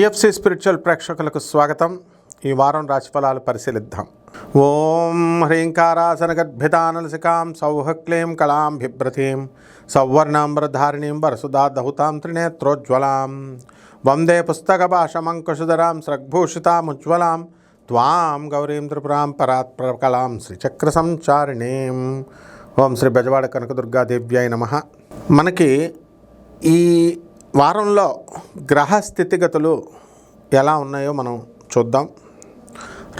TFC spiritual ప్రేక్షకులకు స్వాగతం. ఈ వారం రాశిఫలాలు పరిశీలిద్దాం. ఓం హ్రీంకారాసనగద్భితానలసికాం సౌహక్లీం కళాం బిభ్రతీం సౌవర్ణాంబరధారిణీం వరసుదాదహుతాం త్రినేత్రోజ్వలాం వందే పుస్తకభాషమంకుశధరాం స్రగ్భూషితాముజ్వలాం త్వాం గౌరీం త్రిపురాం పరాత్పరకలాం శ్రీచక్రసంచారిణీం. ఓం శ్రీ బెజవాడ కనకదుర్గాదేవ్యాయ నమః. మనకి ఈ వారంలో గ్రహ స్థితిగతులు ఎలా ఉన్నాయో మనం చూద్దాం.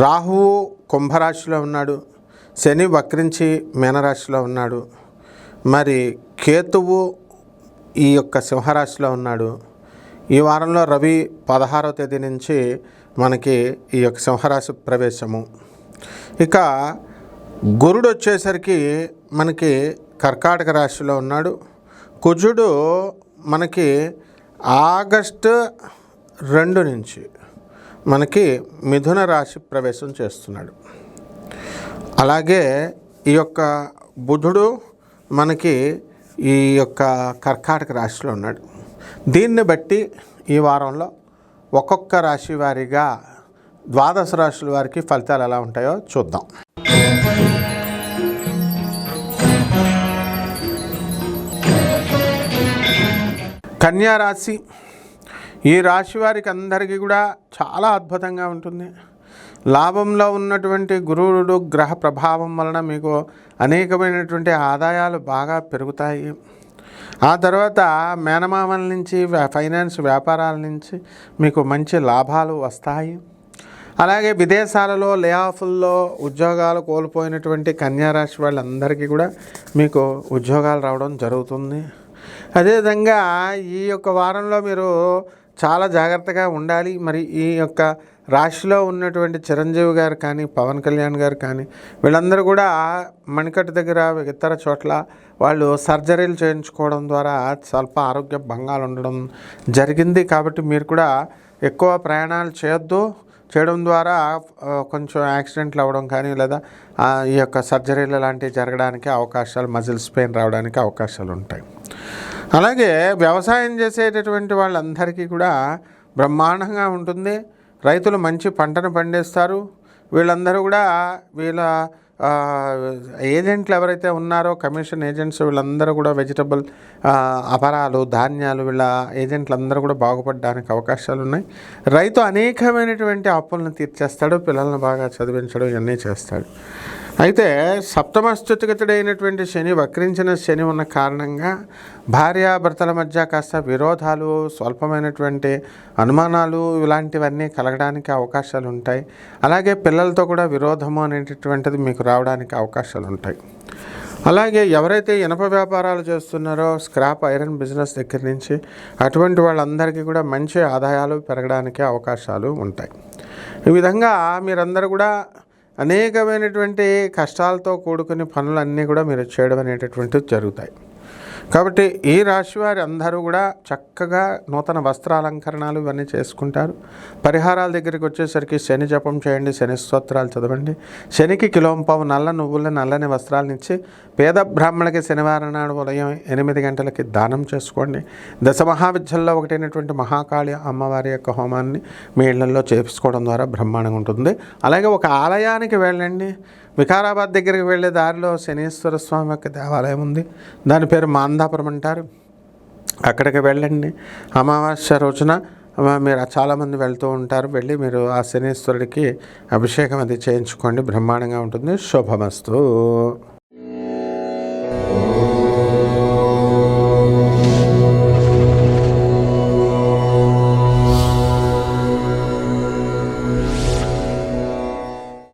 రాహువు కుంభరాశిలో ఉన్నాడు, శని వక్రించి మీనరాశిలో ఉన్నాడు, మరి కేతువు ఈ యొక్క సింహరాశిలో ఉన్నాడు. ఈ వారంలో రవి 16వ తేదీ నుంచి మనకి ఈ యొక్క సింహరాశి ప్రవేశము. ఇక గురుడు వచ్చేసరికి మనకి కర్కాటక రాశిలో ఉన్నాడు. కుజుడు మనకి ఆగస్టు 2 నుంచి మనకి మిథున రాశి ప్రవేశం చేస్తున్నాడు. అలాగే ఈ యొక్క బుధుడు మనకి ఈ యొక్క కర్కాటక రాశిలో ఉన్నాడు. దీన్ని బట్టి ఈ వారంలో ఒక్కొక్క రాశి వారిగా 12 రాశుల వారికి ఫలితాలు ఎలా ఉంటాయో చూద్దాం. కన్యా రాశి, ఈ రాశి వారికి అందరికీ కూడా చాలా అద్భుతంగా ఉంటుంది. లాభంలో ఉన్నటువంటి గురువుడు గ్రహ ప్రభావం వలన మీకు అనేకమైనటువంటి ఆదాయాలు బాగా పెరుగుతాయి. ఆ తర్వాత మేనమామల నుంచి ఫైనాన్స్ వ్యాపారాల నుంచి మీకు మంచి లాభాలు వస్తాయి. అలాగే విదేశాలలో లేఆఫ్ల్లో ఉద్యోగాలు కోల్పోయినటువంటి కన్యారాశి వాళ్ళందరికీ కూడా మీకు ఉద్యోగాలు రావడం జరుగుతుంది. అదేవిధంగా ఈ యొక్క వారంలో మీరు చాలా జాగ్రత్తగా ఉండాలి. మరి ఈ యొక్క రాశిలో ఉన్నటువంటి చిరంజీవి గారు కానీ, పవన్ కళ్యాణ్ గారు కానీ, వీళ్ళందరూ కూడా మణికట్టు దగ్గర ఇతర చోట్ల వాళ్ళు సర్జరీలు చేయించుకోవడం ద్వారా స్వల్ప ఆరోగ్య భంగాలు ఉండడం జరిగింది. కాబట్టి మీరు కూడా ఎక్కువ ప్రయాణాలు చేయడం ద్వారా కొంచెం యాక్సిడెంట్లు అవ్వడం కానీ, లేదా ఈ యొక్క సర్జరీలు లాంటివి జరగడానికి అవకాశాలు, మజిల్స్ పెయిన్ రావడానికి అవకాశాలు ఉంటాయి. అలాగే వ్యవసాయం చేసేటటువంటి వాళ్ళందరికీ కూడా బ్రహ్మాండంగా ఉంటుంది. రైతులు మంచి పంటను పండిస్తారు. వీళ్ళందరూ కూడా వీళ్ళ ఏజెంట్లు ఎవరైతే ఉన్నారో, కమిషన్ ఏజెంట్స్, వీళ్ళందరూ కూడా వెజిటబుల్ అపరాలు, ధాన్యాలు, వీళ్ళ ఏజెంట్లందరూ కూడా బాగుపడడానికి అవకాశాలు ఉన్నాయి. రైతు అనేకమైనటువంటి అప్పులను తీర్చేస్తాడు, పిల్లలను బాగా చదివించడం ఇవన్నీ చేస్తాడు. అయితే సప్తమ స్థితిగతుడైనటువంటి శని, వక్రించిన శని ఉన్న కారణంగా భార్యాభర్తల మధ్య కాస్త విరోధాలు, స్వల్పమైనటువంటి అనుమానాలు ఇలాంటివన్నీ కలగడానికి అవకాశాలు ఉంటాయి. అలాగే పిల్లలతో కూడా విరోధము అనేటటువంటిది మీకు రావడానికి అవకాశాలు ఉంటాయి. అలాగే ఎవరైతే ఇనప వ్యాపారాలు చేస్తున్నారో, స్క్రాప్ ఐరన్ బిజినెస్ దగ్గర నుంచి అటువంటి వాళ్ళందరికీ కూడా మంచి ఆదాయాలు పెరగడానికి అవకాశాలు ఉంటాయి. ఈ విధంగా మీరందరూ కూడా అనేకమైనటువంటి కష్టాలతో కూడుకుని పనులన్నీ కూడా మీరు చేయడం అనేటటువంటివి జరుగుతాయి. కాబట్టి ఈ రాశి వారి అందరూ కూడా చక్కగా నూతన వస్త్రాలంకరణలు ఇవన్నీ చేసుకుంటారు. పరిహారాల దగ్గరికి వచ్చేసరికి శని జపం చేయండి, శని స్తోత్రాలు చదవండి. శనికి కిలోంపావు నల్ల నువ్వుల నల్లని వస్త్రాలను ఇచ్చి పేద బ్రాహ్మణులకి శనివారం నాడు ఉదయం 8 గంటలకి దానం చేసుకోండి. దశమహావిద్యల్లో ఒకటైనటువంటి మహాకాళి అమ్మవారి యొక్క హోమాన్ని మీ ఇళ్లలో చేసుకోవడం ద్వారా బ్రహ్మాండంగా ఉంటుంది. అలాగే ఒక ఆలయానికి వెళ్ళండి. వికారాబాద్ దగ్గరికి వెళ్ళే దారిలో శనీశ్వర స్వామి యొక్క దేవాలయం ఉంది. దాని పేరు మాందాపురం అంటారు. అక్కడికి వెళ్ళండి. అమావాస్య రోజున మీరు చాలామంది వెళ్తూ ఉంటారు. వెళ్ళి మీరు ఆ శనీశ్వరుడికి అభిషేకం అది చేయించుకోండి. బ్రహ్మాండంగా ఉంటుంది. శుభమస్తు.